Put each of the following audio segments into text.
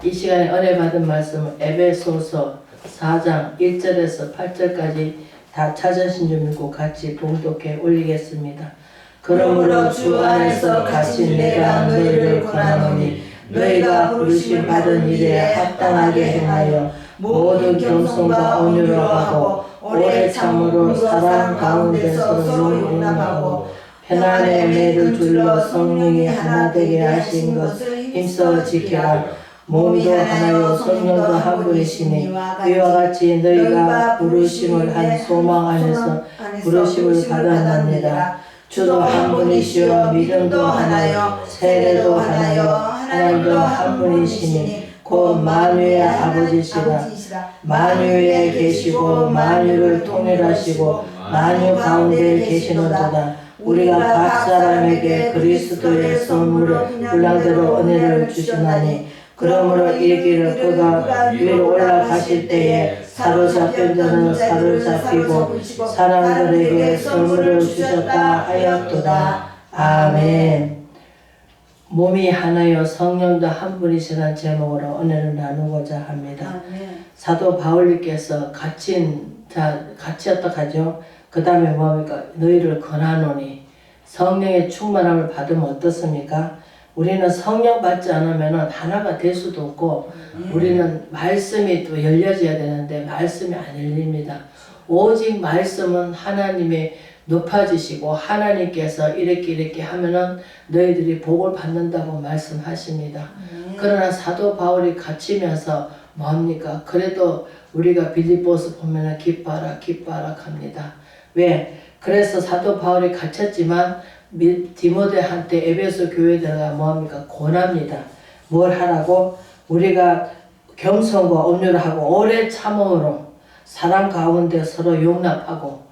이 시간에 은혜 받은 말씀은 에베소서 4장 1절에서 8절까지 다 찾으신 줄 믿고 같이 봉독해 올리겠습니다. 그러므로 주 안에서 갇힌 내가 너희를 권하노니 너희가 부르심 받은 일에 합당하게 행하여 모든 겸손과 온유로 하고 오래 참으로 사랑 가운데서 서로 용납하고 편안의 매를 둘러 성령이 하나 되게 하신 것을 힘써 지켜라. 몸도 하나요 성령도 한 분이시니 이와 같이 너희가 부르심을 한 소망 안에서 부르심을 받았느니라. 주도 한 분이시요 믿음도 하나요 세례도 하나요 하나님도 한 분이시니 곧 만유의 아버지시라. 만유에 계시고 만유를 통일하시고 만유 가운데 계시는도다. 우리가 각 사람에게 그리스도의 선물을 분량대로 은혜를 주시나니 그러므로 이르기를 그가 위로 올라가실 때에 사로잡힌 자는 사로잡히고 사람들에게 선물을 주셨다 하였도다. 아멘. 몸이 하나요 성령도 한 분이시라는 제목으로 은혜를 나누고자 합니다. 아멘. 사도 바울님께서 같이 어떡하죠? 그 다음에 뭡니까? 너희를 권하노니 성령의 충만함을 받으면 어떻습니까? 우리는 성령 받지 않으면 하나가 될 수도 없고 우리는 말씀이 또 열려져야 되는데 말씀이 안 열립니다. 오직 말씀은 하나님의 높아지시고 하나님께서 이렇게 하면은 너희들이 복을 받는다고 말씀하십니다. 그러나 사도 바울이 갇히면서 뭡니까? 그래도 우리가 빌립보서 보면은 기뻐하라 합니다. 왜? 그래서 사도 바울이 갇혔지만 디모데한테 에베소 교회들가 뭐합니까? 권합니다. 뭘 하라고? 우리가 겸손과 온유를 하고 오래 참음으로 사람 가운데 서로 용납하고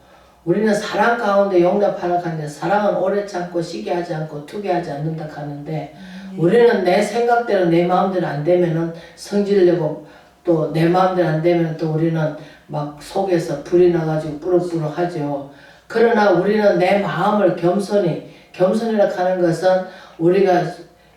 우리는 사람 가운데 용납하라고 하는데 사랑은 오래 참고 시기하지 않고 투기하지 않는다 하는데 우리는 내 생각대로 내 마음대로 안 되면은 성질내고 또 내 마음대로 안 되면 또 우리는 막 속에서 불이 나가지고 뿌럭뿌럭 하죠. 그러나 우리는 내 마음을 겸손이라 하는 것은 우리가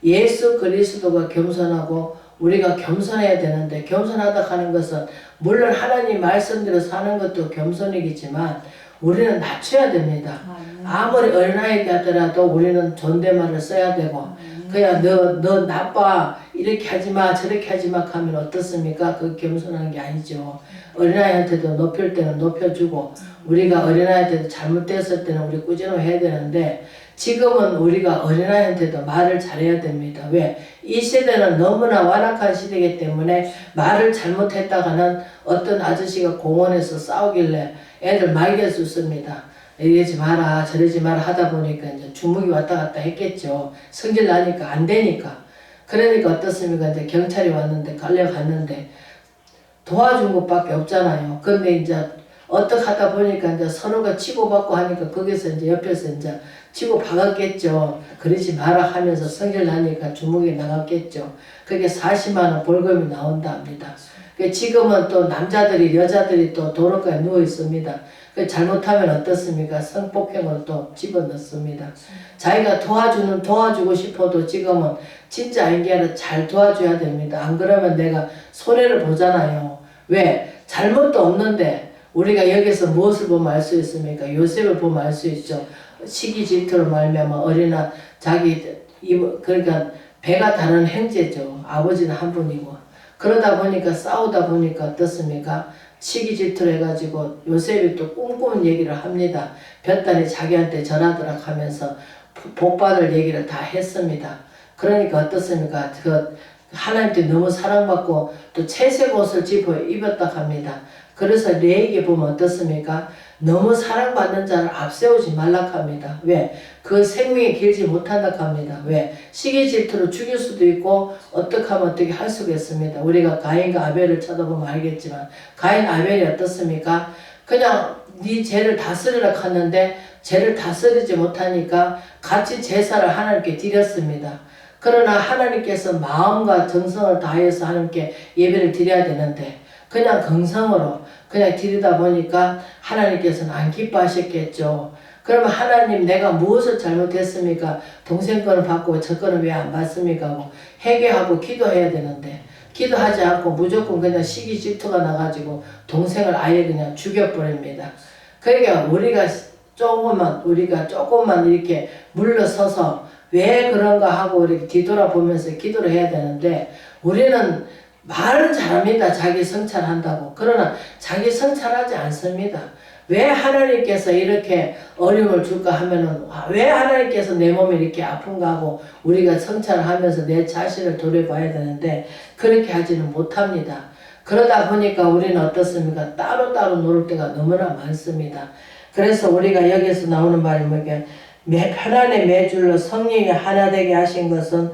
예수 그리스도가 겸손하고 우리가 겸손해야 되는데 겸손하다 하는 것은 물론 하나님 말씀대로 사는 것도 겸손이겠지만 우리는 낮춰야 됩니다. 아무리 어린아이게 하더라도 우리는 존댓말을 써야 되고 그냥 너 나빠 이렇게 하지마 저렇게 하지마 하면 어떻습니까? 그거 겸손한 게 아니죠. 어린아이한테도 높일 때는 높여주고 우리가 어린아이한테도 잘못됐을 때는 우리 꾸준히 해야 되는데 지금은 우리가 어린아이한테도 말을 잘해야 됩니다. 왜? 이 시대는 너무나 완악한 시대이기 때문에 말을 잘못했다가는 어떤 아저씨가 공원에서 싸우길래 애들 말게 줬습니다. 이러지 마라 저러지 마라 하다 보니까 이제 주먹이 왔다 갔다 했겠죠. 성질 나니까 안 되니까. 그러니까 어떻습니까? 이제 경찰이 왔는데 끌려갔는데 도와준 것밖에 없잖아요. 근데 이제 어떻게 하다 보니까 이제 서로가 치고받고 하니까 거기서 이제 옆에서 이제 치고 박았겠죠. 그러지 마라 하면서 성질 나니까 주먹이 나갔겠죠. 그게 40만 원 벌금이 나온다 합니다. 지금은 또 남자들이 여자들이 또 도로가에 누워 있습니다. 잘못하면 어떻습니까? 성폭행을 또 집어넣습니다. 자기가 도와주고 싶어도 지금은 진짜 아닌 게 아니라 잘 도와줘야 됩니다. 안 그러면 내가 손해를 보잖아요. 왜? 잘못도 없는데 우리가 여기서 무엇을 보면 알 수 있습니까? 요셉을 보면 알 수 있죠. 시기 질투로 말미암아 어린아 그러니까 배가 다른 형제죠. 아버지는 한 분이고 그러다 보니까 싸우다 보니까 어떻습니까? 시기 질투를 해가지고 요셉이 또 꿈꾸는 얘기를 합니다. 볕단이 자기한테 전하더라 하면서 복받을 얘기를 다 했습니다. 그러니까 어떻습니까? 하나님께 너무 사랑받고 또 채색 옷을 입었다 합니다. 그래서 레이기에 보면 어떻습니까? 너무 사랑받는 자를 앞세우지 말라 합니다. 왜? 그 생명이 길지 못한다 합니다. 왜? 시기 질투로 죽일 수도 있고 어떻게 하면 어떻게 할 수가 있습니다. 우리가 가인과 아벨을 쳐다보면 알겠지만 가인 아벨이 어떻습니까? 그냥 네 죄를 다스리라 하는데 죄를 다스리지 못하니까 같이 제사를 하나님께 드렸습니다. 그러나 하나님께서 마음과 정성을 다해서 하나님께 예배를 드려야 되는데 그냥 긍성으로 그냥 드리다 보니까 하나님께서는 안 기뻐하셨겠죠. 그러면 하나님 내가 무엇을 잘못했습니까? 동생 거는 받고 저 거는 왜 안 받습니까? 하고 회개하고 기도해야 되는데 기도하지 않고 무조건 그냥 시기 질투가 나가지고 동생을 아예 그냥 죽여버립니다. 그러니까 우리가 조금만 이렇게 물러서서 왜 그런가 하고 이렇게 뒤돌아보면서 기도를 해야 되는데, 우리는 말은 잘합니다. 자기 성찰한다고. 그러나 자기 성찰하지 않습니다. 왜 하나님께서 이렇게 어려움을 줄까 하면은, 왜 하나님께서 내 몸이 이렇게 아픈가 하고 우리가 성찰을 하면서 내 자신을 돌아봐야 되는데, 그렇게 하지는 못합니다. 그러다 보니까 우리는 어떻습니까? 따로따로 노를 때가 너무나 많습니다. 그래서 우리가 여기서 나오는 말이 뭐게, 편안의 매줄로 성령이 하나 되게 하신 것은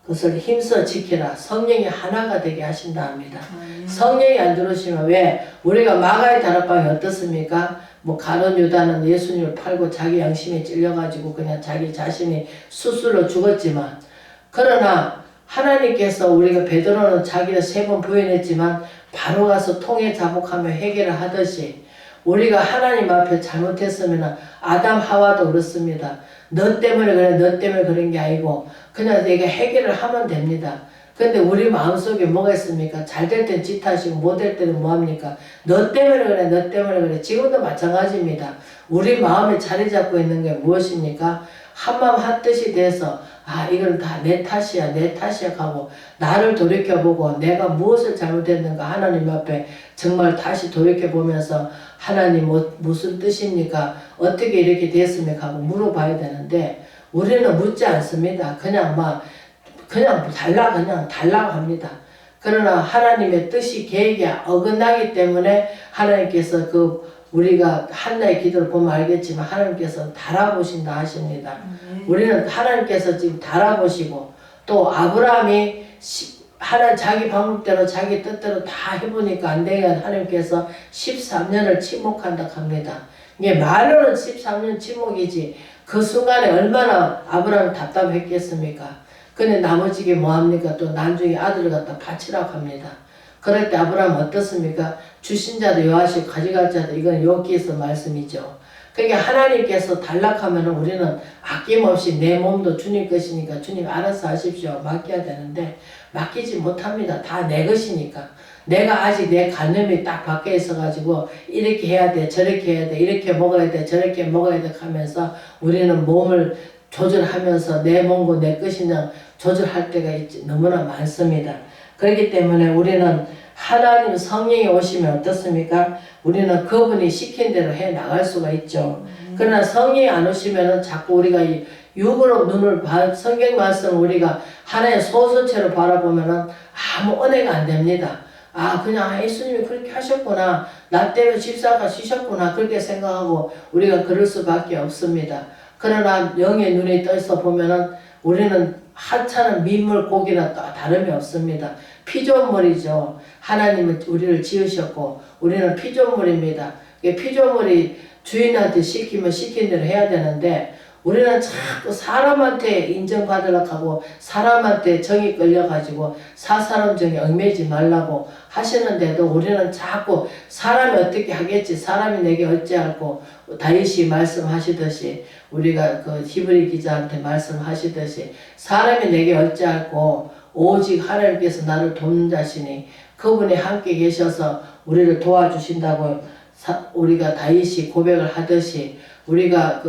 그것을 힘써 지키라. 성령이 하나가 되게 하신다 합니다. 성령이 안 들어오시면, 왜 우리가 마가의 다락방이 어떻습니까? 뭐 가룟 유다는 예수님을 팔고 자기 양심에 찔려가지고 그냥 자기 자신이 수술로 죽었지만, 그러나 하나님께서, 우리가 베드로는 자기가 3번 부인했지만 바로 가서 통해 자복하며 해결을 하듯이, 우리가 하나님 앞에 잘못했으면 아담 하와도 그렇습니다. 너 때문에 그래, 너 때문에 그런 게 아니고 그냥 내가 해결을 하면 됩니다. 근데 우리 마음속에 뭐가 있습니까? 잘 될 땐 짓하시고 못 될 때는 뭐합니까? 너 때문에 그래, 너 때문에 그래. 지금도 마찬가지입니다. 우리 마음에 자리 잡고 있는 게 무엇입니까? 한마음 한뜻이 돼서, 이건 다 내 탓이야, 내 탓이야 하고 나를 돌이켜보고 내가 무엇을 잘못했는가 하나님 앞에 정말 다시 돌이켜보면서, 하나님 무슨 뜻입니까? 어떻게 이렇게 됐습니까? 하고 물어봐야 되는데, 우리는 묻지 않습니다. 그냥 달라고 합니다. 그러나 하나님의 뜻이 계획이 어긋나기 때문에 하나님께서 우리가 한나의 기도를 보면 알겠지만 하나님께서 달아보신다 하십니다. 우리는 하나님께서 지금 달아보시고, 또 아브라함이 자기 방법대로 자기 뜻대로 다 해보니까 안 되니까 하나님께서 13년을 침묵한다 합니다. 이게 말로는 13년 침묵이지 그 순간에 얼마나 아브라함이 답답했겠습니까? 근데 나머지게 뭐합니까? 또 나중에 아들을 갖다 바치라고 합니다. 그럴 때 아브라함 어떻습니까? 주신 자도 여하시고 가져갈 자도, 이건 여기에서 말씀이죠. 그러니까 하나님께서 단락하면 우리는 아낌없이 내 몸도 주님 것이니까 주님 알아서 하십시오 맡겨야 되는데, 맡기지 못합니다. 다 내 것이니까. 내가 아직 내 관념이 딱 밖에 있어가지고 이렇게 해야 돼, 저렇게 해야 돼, 이렇게 먹어야 돼, 저렇게 먹어야 돼 하면서 우리는 몸을 조절하면서 내 몸과 내 것이냐 조절할 때가 너무나 많습니다. 그렇기 때문에 우리는 하나님 성령이 오시면 어떻습니까? 우리는 그분이 시킨 대로 해 나갈 수가 있죠. 그러나 성령이 안 오시면 자꾸 우리가 이 육으로 성경 말씀을 우리가 하나의 소설체로 바라보면 아무 은혜가 안 됩니다. 그냥 예수님이 그렇게 하셨구나, 나 때문에 집사가 지셨구나, 그렇게 생각하고 우리가 그럴 수밖에 없습니다. 그러나 영의 눈에 떠서 보면은 우리는 하찮은 민물 고기나 다름이 없습니다. 피조물이죠. 하나님은 우리를 지으셨고 우리는 피조물입니다. 피조물이 주인한테 시키면 시킨 대로 해야 되는데, 우리는 자꾸 사람한테 인정받으려고 하고 사람한테 정이 끌려가지고 사사람 정에 얽매이지 말라고 하시는데도 우리는 자꾸 사람이 어떻게 하겠지, 사람이 내게 어찌할꼬, 다윗이 말씀하시듯이, 우리가 그 히브리 기자한테 말씀하시듯이 사람이 내게 어찌할꼬 오직 하나님께서 나를 돕는 자시니 그분이 함께 계셔서 우리를 도와주신다고 우리가 다윗이 고백을 하듯이, 우리가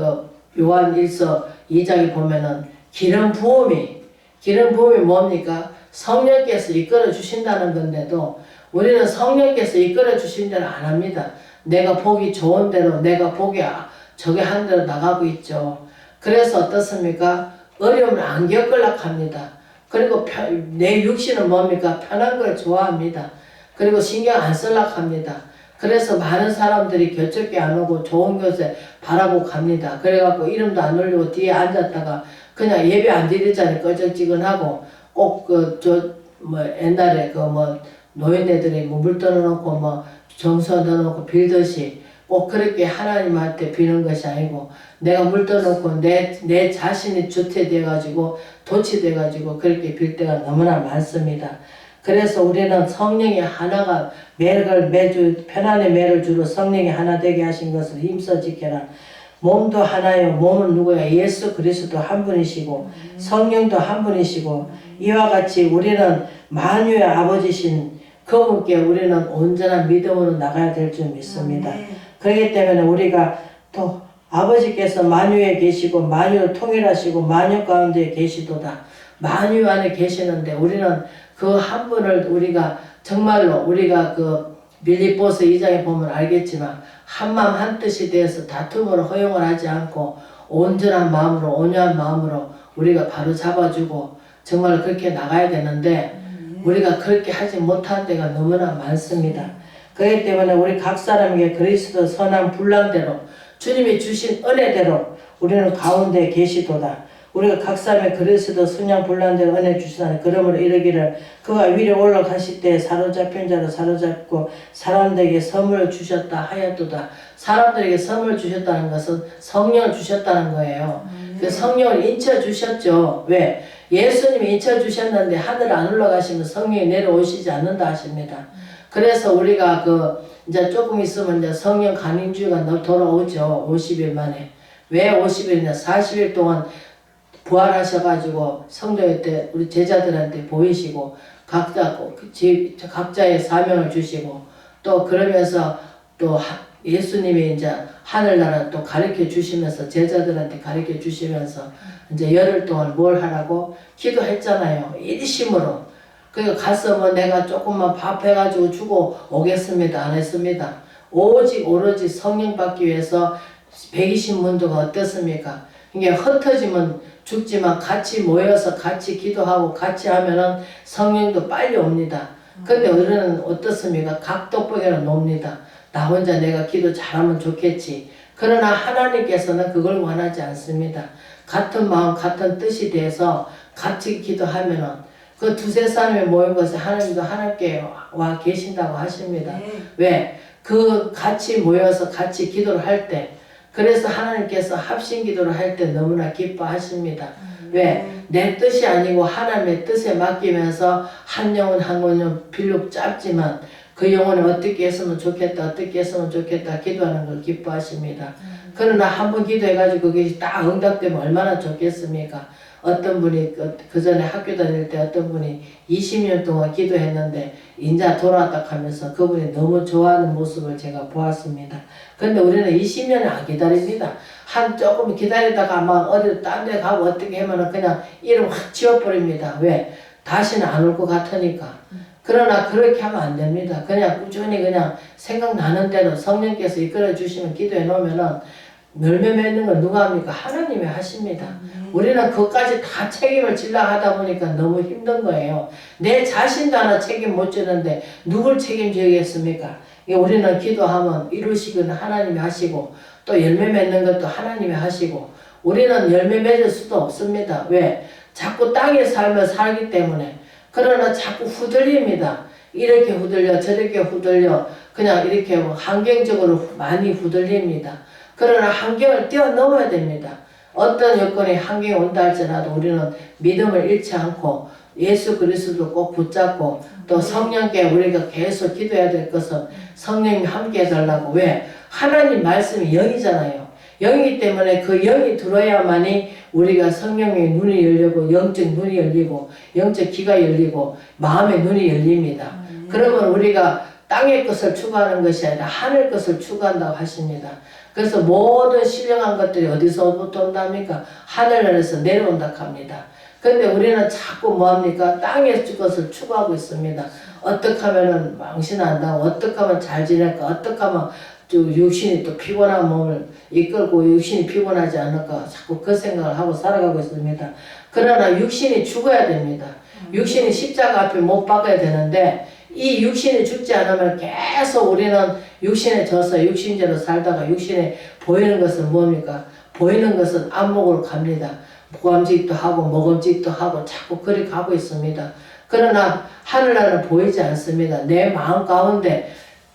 요한 1서 2장에 보면은 기름 부음이 뭡니까? 성령께서 이끌어 주신다는 건데도 우리는 성령께서 이끌어 주신 대로 안 합니다. 내가 보기 좋은 대로, 내가 보기 저게 한 대로 나가고 있죠. 그래서 어떻습니까? 어려움을 안 겪으려고 합니다. 그리고 내 육신은 뭡니까? 편한 걸 좋아합니다. 그리고 신경 안 쓰려고 합니다. 그래서 많은 사람들이 교척기 안 오고 좋은 곳에 바라고 갑니다. 그래갖고 이름도 안 올리고 뒤에 앉았다가 그냥 예배 안 드리자니 꺼적지근하고, 꼭 옛날에 노인네들이 물 떠놓고 정서 넣어놓고 빌듯이 꼭 그렇게 하나님한테 비는 것이 아니고, 내가 물 떠놓고 내 자신이 주체돼가지고 도취돼가지고 그렇게 빌 때가 너무나 많습니다. 그래서 우리는 성령이 하나가 매주 편안의 매를 주로 성령이 하나 되게 하신 것을 힘써 지켜라. 몸도 하나요. 몸은 누구야? 예수 그리스도 한 분이시고 성령도 한 분이시고 이와 같이 우리는 만유의 아버지신 그분께 우리는 온전한 믿음으로 나가야 될 줄 믿습니다. 그렇기 때문에 우리가 또 아버지께서 만유에 계시고 만유를 통일하시고 만유 가운데 계시도다. 만유 안에 계시는데 우리는 그 한 분을 우리가 정말로 우리가 그 빌립보서 2장에 보면 알겠지만 한마음 한뜻이 되어서 다툼으로 허용을 하지 않고 온전한 마음으로 온유한 마음으로 우리가 바로 잡아주고 정말 그렇게 나가야 되는데 우리가 그렇게 하지 못한 데가 너무나 많습니다. 그렇기 때문에 우리 각 사람에게 그리스도 선한 분량대로 주님이 주신 은혜대로 우리는 가운데 계시도다. 우리가 각 사람의 그리스도 선한 분량대로 은혜 주시다니 그러므로 이르기를 그가 위로 올라가실 때 사로잡힌 자로 사로잡고 사람들에게 선물을 주셨다 하였도다. 사람들에게 선물 주셨다는 것은 성령을 주셨다는 거예요. 그 성령을 인쳐 주셨죠. 왜? 예수님이 인쳐 주셨는데 하늘 안 올라가시면 성령이 내려오시지 않는다 하십니다. 그래서 우리가 이제 조금 있으면 이제 성령 강림주의가 돌아오죠. 50일 만에. 왜 50일이냐? 40일 동안 부활하셔가지고 성도회 때 우리 제자들한테 보이시고 각자의 사명을 주시고 또 그러면서 또 예수님이 이제 하늘나라 또 가르쳐 주시면서 제자들한테 가르쳐 주시면서 이제 열흘 동안 뭘 하라고 기도했잖아요. 일심으로. 그러니까 가서 뭐 내가 조금만 밥 해가지고 주고 오겠습니다. 안 했습니다. 오로지 성령 받기 위해서 120문도가 어떻습니까? 이게 흩어지면 죽지만 같이 모여서 같이 기도하고 같이 하면은 성령도 빨리 옵니다. 근데 우리는 어떻습니까? 각도보기는 놉니다. 나 혼자 내가 기도 잘하면 좋겠지. 그러나 하나님께서는 그걸 원하지 않습니다. 같은 마음 같은 뜻이 돼서 같이 기도하면은 그 두세 사람이 모인 것에 하나님도 하나님께 와 계신다고 하십니다. 왜? 그 같이 모여서 같이 기도를 할 때 그래서 하나님께서 합심 기도를 할 때 너무나 기뻐하십니다. 왜? 내 뜻이 아니고 하나님의 뜻에 맡기면서 한 영혼 한 영혼 비록 짧지만 그 영혼을 어떻게 했으면 좋겠다 어떻게 했으면 좋겠다 기도하는 걸 기뻐하십니다. 그러나 한 번 기도해가지고 그게 딱 응답되면 얼마나 좋겠습니까? 어떤 분이 그 전에 학교 다닐 때 어떤 분이 20년 동안 기도했는데 인자 돌아왔다 하면서 그분이 너무 좋아하는 모습을 제가 보았습니다. 근데 우리는 20년을 안 기다립니다. 조금 기다리다가 아마 어디 딴 데 가고 어떻게 하면은 그냥 이름 확 지워버립니다. 왜? 다시는 안 올 것 같으니까. 그러나 그렇게 하면 안 됩니다. 그냥 꾸준히 그냥 생각나는 대로 성령께서 이끌어 주시면 기도해 놓으면은 열매 맺는 건 누가 합니까? 하나님이 하십니다. 우리는 그것까지 다 책임을 지려고 하다 보니까 너무 힘든 거예요. 내 자신도 하나 책임 못 지는데 누굴 책임지겠습니까? 우리는 기도하면 이루시기는 하나님이 하시고 또 열매 맺는 것도 하나님이 하시고 우리는 열매 맺을 수도 없습니다. 왜? 자꾸 땅에 살며 살기 때문에. 그러나 자꾸 후들립니다. 이렇게 후들려 저렇게 후들려 그냥 이렇게 환경적으로 많이 후들립니다. 그러나 환경을 뛰어넘어야 됩니다. 어떤 여건이 환경이 온다 할지라도 우리는 믿음을 잃지 않고 예수 그리스도를 꼭 붙잡고 또 성령께 우리가 계속 기도해야 될 것은 성령이 함께 해달라고. 왜? 하나님 말씀이 영이잖아요. 영이기 때문에 그 영이 들어야만이 우리가 성령의 눈이 열리고 영적 눈이 열리고 영적 귀가 열리고 마음의 눈이 열립니다. 그러면 우리가 땅의 것을 추구하는 것이 아니라 하늘 것을 추구한다고 하십니다. 그래서 모든 신령한 것들이 어디서부터 온답니까? 하늘에서 내려온다 합니다. 근데 우리는 자꾸 뭐합니까? 땅의 것을 추구하고 있습니다. 어떻게 하면은 망신한다고, 어떻게 하면 잘 지낼까, 어떻게 하면 육신이 또 피곤한 몸을 이끌고 육신이 피곤하지 않을까 자꾸 그 생각을 하고 살아가고 있습니다. 그러나 육신이 죽어야 됩니다. 육신이 십자가 앞에 못 박아야 되는데 이 육신이 죽지 않으면 계속 우리는 육신에 져서 육신대로 살다가 육신에 보이는 것은 뭡니까? 보이는 것은 안목으로 갑니다. 보암직도 하고 먹음직도 하고 자꾸 그리 가고 있습니다. 그러나 하늘나라는 보이지 않습니다. 내 마음 가운데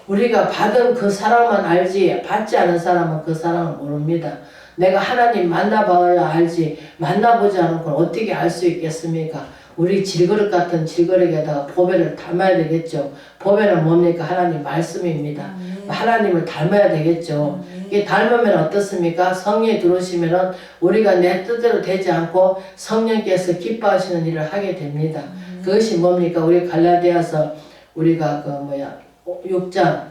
우리가 받은 그 사랑만 알지 받지 않은 사람은 그 사랑을 모릅니다. 내가 하나님 만나봐야 알지 만나보지 않은 걸 어떻게 알 수 있겠습니까? 우리 질그릇 같은 질그릇에다가 보배를 담아야 되겠죠. 보배는 뭡니까? 하나님 말씀입니다. 하나님을 닮아야 되겠죠. 이게 닮으면 어떻습니까? 성령이 들어오시면은 우리가 내 뜻대로 되지 않고 성령께서 기뻐하시는 일을 하게 됩니다. 그것이 뭡니까? 우리 갈라디아서 우리가 6장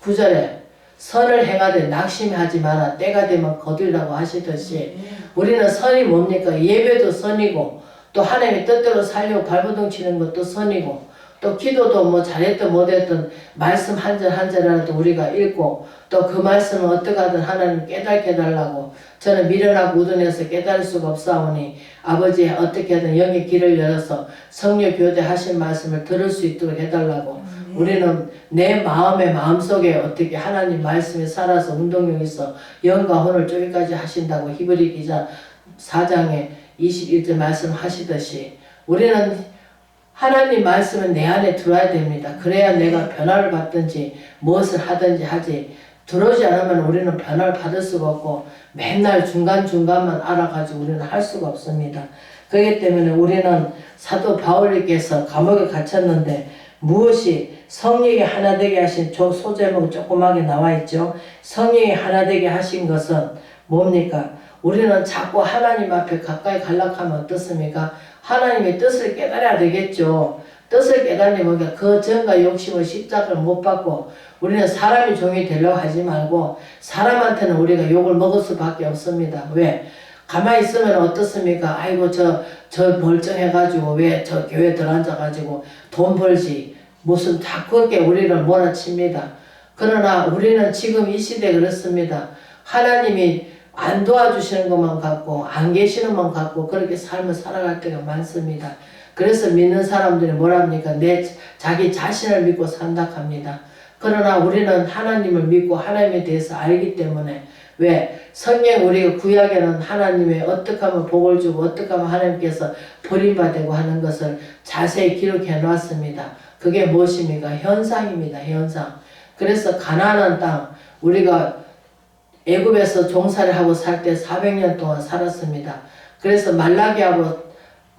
9절에 선을 행하되 낙심하지 마라. 때가 되면 거두리라고 하시듯이 우리는 선이 뭡니까? 예배도 선이고 또 하나님의 뜻대로 살려고 발버둥 치는 것도 선이고 또 기도도 뭐 잘했든 못했든 말씀 한 절 한 절이라도 우리가 읽고 또 그 말씀을 어떻게 하든 하나님 깨닫게 해달라고 저는 미련하고 우둔해서 깨달을 수가 없사오니 아버지 어떻게든 영의 길을 열어서 성령 교대하신 말씀을 들을 수 있도록 해달라고 우리는 내 마음속에 어떻게 하나님 말씀이 살아서 운동력이 있어 영과 혼을 쪼개까지 하신다고 히브리 기자 4장에 21절 말씀하시듯이 우리는 하나님 말씀은 내 안에 들어야 됩니다. 그래야 내가 변화를 받든지 무엇을 하든지 하지 들어오지 않으면 우리는 변화를 받을 수가 없고 맨날 중간중간만 알아가지고 우리는 할 수가 없습니다. 그렇기 때문에 우리는 사도 바울님께서 감옥에 갇혔는데 무엇이 성령이 하나 되게 하신 소제목 조그맣게 나와 있죠. 성령이 하나 되게 하신 것은 뭡니까? 우리는 자꾸 하나님 앞에 가까이 가려고 하면 어떻습니까? 하나님의 뜻을 깨달아야 되겠죠. 뜻을 깨달으면 그 정과 욕심을 십자가를 못 받고 우리는 사람이 종이 되려고 하지 말고 사람한테는 우리가 욕을 먹을 수밖에 없습니다. 왜? 가만히 있으면 어떻습니까? 아이고 저 멀쩡해가지고 왜 저 교회 들어앉아가지고 돈 벌지 무슨 자꾸 그렇게 우리를 몰아칩니다. 그러나 우리는 지금 이 시대에 그렇습니다. 하나님이 안 도와주시는 것만 갖고 안 계시는 것만 갖고 그렇게 삶을 살아갈 때가 많습니다. 그래서 믿는 사람들이 뭐랍니까? 자기 자신을 믿고 산다 합니다. 그러나 우리는 하나님을 믿고 하나님에 대해서 알기 때문에 왜? 성경 우리가 구약에는 하나님의 어떻게 하면 복을 주고 어떻게 하면 하나님께서 버림받고 하는 것을 자세히 기록해 놨습니다. 그게 무엇입니까? 현상입니다. 현상. 그래서 가나안 땅 우리가 애굽에서 종살이 하고 살 때 400년 동안 살았습니다. 그래서 말라기하고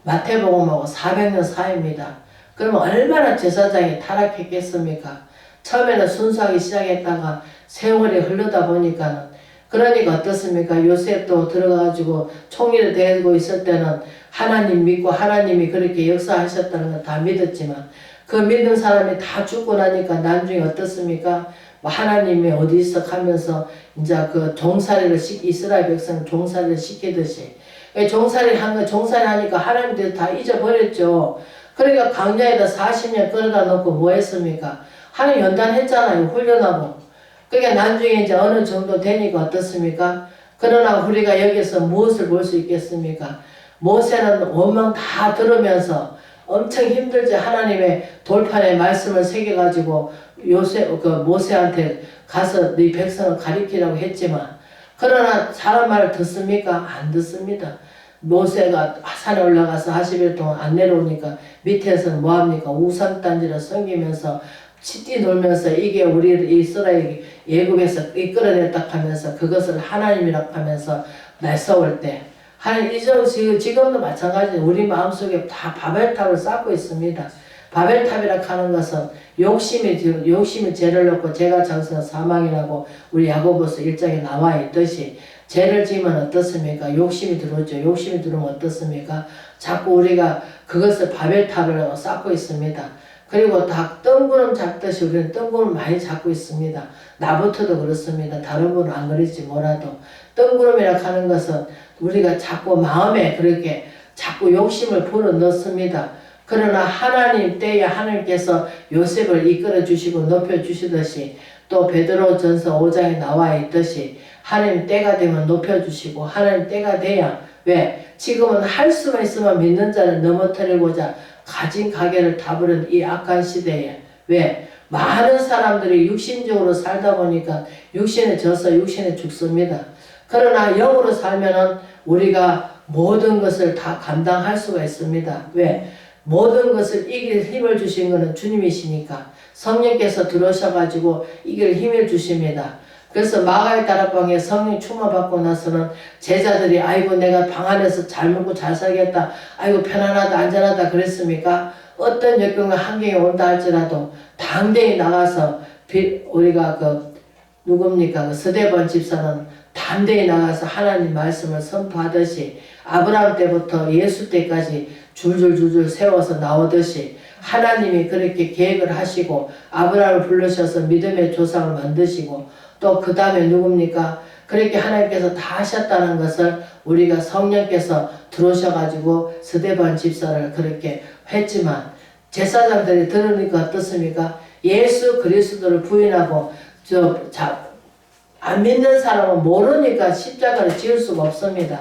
마태복음하고 400년 사이입니다. 그러면 얼마나 제사장이 타락했겠습니까? 처음에는 순수하기 시작했다가 세월이 흐르다 보니까 그러니까 어떻습니까? 요셉도 들어가가지고 총리를 되고 있을 때는 하나님 믿고 하나님이 그렇게 역사하셨다는 걸 다 믿었지만 그 믿는 사람이 다 죽고 나니까 나중에 어떻습니까? 하나님이 어디 있어 하면서 이제 그 종살이를 이스라엘 백성 종살이를 시키듯이 종살이 하니까 하나님들 다 잊어버렸죠. 그러니까 광야에다 40년 끌어다 놓고 뭐 했습니까? 하나님 연단했잖아요. 훈련하고. 그러니까 나중에 이제 어느 정도 되니까 어떻습니까? 그러나 우리가 여기서 무엇을 볼 수 있겠습니까? 모세는 원망 다 들으면서 엄청 힘들지 하나님의 돌판에 말씀을 새겨가지고 모세한테 가서 네 백성을 가리키라고 했지만 그러나 사람 말을 듣습니까? 안 듣습니다. 모세가 산에 올라가서 40일 동안 안 내려오니까 밑에서는 뭐합니까? 우상단지를 섬기면서 치띠 놀면서 이게 우리 이스라엘 예굽에서 이끌어냈다 하면서 그것을 하나님이라고 하면서 날서올 때 하나님 지금도 마찬가지로 우리 마음속에 다 바벨탑을 쌓고 있습니다. 바벨탑이라 하는 것은 욕심이 죄를 넣고 죄가 장성한 사망이라고 우리 야고보서 1장에 나와 있듯이 죄를 지으면 어떻습니까? 욕심이 들어오죠. 욕심이 들어오면 어떻습니까? 자꾸 우리가 그것을 바벨탑을 쌓고 있습니다. 그리고 다 뜬구름 잡듯이 우리는 뜬구름 많이 잡고 있습니다. 나부터도 그렇습니다. 다른 분은 안 그러지 뭐라도 뜬구름이라 하는 것은 우리가 자꾸 마음에 그렇게 자꾸 욕심을 불어넣습니다. 그러나 하나님 때에 하나님께서 요셉을 이끌어 주시고 높여 주시듯이 또 베드로전서 5장에 나와 있듯이 하나님 때가 되면 높여 주시고 하나님 때가 돼야 왜? 지금은 할 수만 있으면 믿는 자를 넘어뜨리고자 가진 가게를 다 버린 이 악한 시대에 왜? 많은 사람들이 육신적으로 살다 보니까 육신에 져서 육신에 죽습니다. 그러나 영으로 살면은 우리가 모든 것을 다 감당할 수가 있습니다. 왜? 모든 것을 이길 힘을 주신 것은 주님이시니까 성령께서 들어오셔가지고 이길 힘을 주십니다. 그래서 마가의 다락방에 성령 충만받고 나서는 제자들이 아이고 내가 방 안에서 잘 먹고 잘 살겠다. 아이고 편안하다 안전하다 그랬습니까? 어떤 역경과 환경이 온다 할지라도 당대히 나가서 우리가 누굽니까? 그 스데반 집사는 담대히 나가서 하나님 말씀을 선포하듯이 아브라함 때부터 예수 때까지 줄줄줄줄 세워서 나오듯이 하나님이 그렇게 계획을 하시고 아브라함을 부르셔서 믿음의 조상을 만드시고 또 그 다음에 누굽니까? 그렇게 하나님께서 다 하셨다는 것을 우리가 성령께서 들어오셔가지고 스데반 집사를 그렇게 했지만 제사장들이 들으니까 어떻습니까? 예수 그리스도를 부인하고 안 믿는 사람은 모르니까 십자가를 지을 수가 없습니다.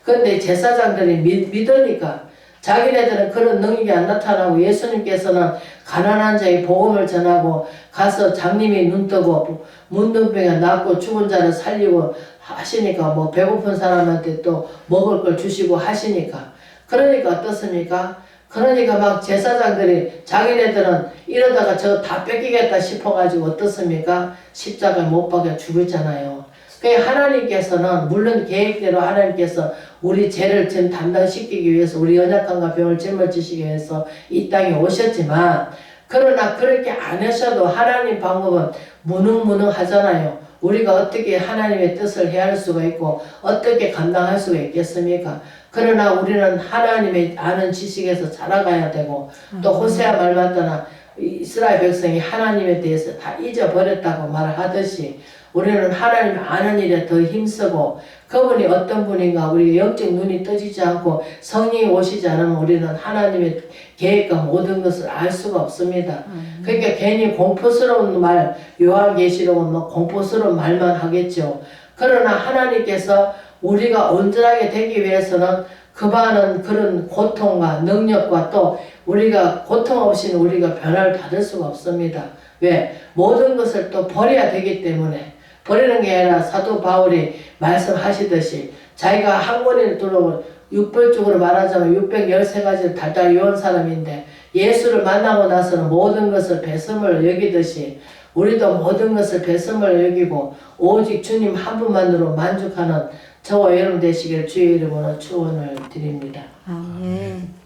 그런데 제사장들이 믿으니까 자기네들은 그런 능력이 안 나타나고 예수님께서는 가난한 자의 복음을 전하고 가서 장님이 눈뜨고 문둥병이 낫고 죽은 자를 살리고 하시니까 뭐 배고픈 사람한테 또 먹을 걸 주시고 하시니까 그러니까 어떻습니까? 그러니까 막 제사장들이 자기네들은 이러다가 저 다 뺏기겠다 싶어가지고 어떻습니까? 십자가에 못 박여 죽었잖아요. 그러니까 하나님께서는 물론 계획대로 하나님께서 우리 죄를 지금 담당시키기 위해서 우리 연약함과 병을 짊어지시기 위해서 이 땅에 오셨지만 그러나 그렇게 안 하셔도 하나님 방법은 무능무능하잖아요. 우리가 어떻게 하나님의 뜻을 헤아릴 수가 있고 어떻게 감당할 수가 있겠습니까? 그러나 우리는 하나님의 아는 지식에서 자라가야 되고 또 호세아 말 맞다나 이스라엘 백성이 하나님에 대해서 다 잊어버렸다고 말하듯이 우리는 하나님 아는 일에 더 힘쓰고 그분이 어떤 분인가 우리 영적 눈이 떠지지 않고 성령이 오시지 않으면 우리는 하나님의 계획과 모든 것을 알 수가 없습니다. 그러니까 괜히 공포스러운 말 요한계시록은 뭐 공포스러운 말만 하겠죠. 그러나 하나님께서 우리가 온전하게 되기 위해서는 그 많은 그런 고통과 능력과 또 우리가 고통 없이는 우리가 변화를 받을 수가 없습니다. 왜? 모든 것을 또 버려야 되기 때문에 버리는 게 아니라 사도 바울이 말씀하시듯이 자기가 학문을 들어오고 육별적으로 말하자면 613가지를 달달 외운 사람인데 예수를 만나고 나서는 모든 것을 배설물 여기듯이 우리도 모든 것을 배설물 여기고 오직 주님 한 분만으로 만족하는 저와 여러분 되시길 주의 이름으로 축원을 드립니다. 아멘.